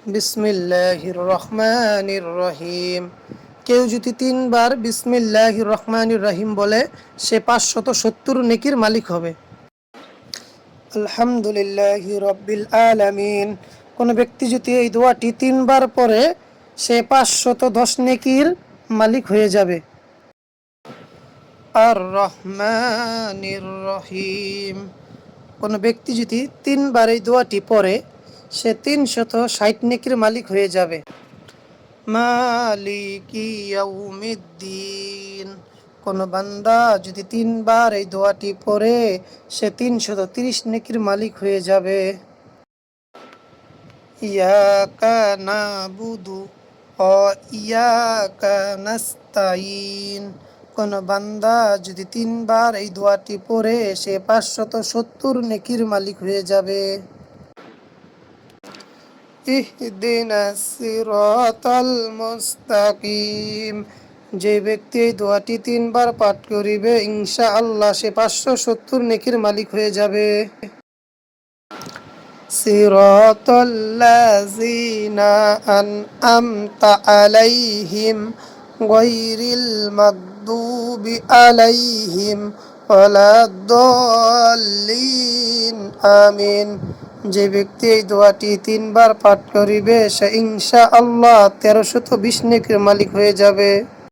বিসমিল্লাহির রহমানির রহিম। কেউ যদি তিনবার বিসমিল্লাহির রহমানির রহিম বলে, সে 570 নেকির মালিক হবে। আলহামদুলিল্লাহি রব্বিল আলামিন। কোনো ব্যক্তি যদি এই দোয়াটি তিনবার পড়ে, সে 510 নেকির মালিক হয়ে যাবে। আর রহমানির রহিম। কোনো ব্যক্তি যদি তিনবার এই দোয়াটি পড়ে, সে 360 নেকির মালিক হয়ে যাবে। মালিকি ইয়াউমিদ্দিন। কোনো বান্দা যদি তিনবার এই দোয়াটি পড়ে, সে 330 নেকির মালিক হয়ে যাবে। ইয়াকা নাবুদু ওয়া ইয়াকা নাস্তাইন। কোনো বান্দা যদি তিনবার এই দোয়াটি পড়ে, সে 570 নেকির মালিক হয়ে যাবে। ইহদিনাস সিরাতাল মুস্তাকিম। যে ব্যক্তি এই দোয়াটি তিনবার পাঠ করিবে, ইনশাআল্লাহ সে 570 নেকির মালিক হয়ে যাবে। সিরাতাল্লাযিনা আনআমতা আলাইহিম গায়রিল মাগদুবি আলাইহিম ওয়ালাদ-দাল্লিন আমিন। যে ব্যক্তি এই দোয়াটি তিনবার পাঠ করিবে, সে ইনশাআল্লাহ 1320 নেকির মালিক হয়ে যাবে।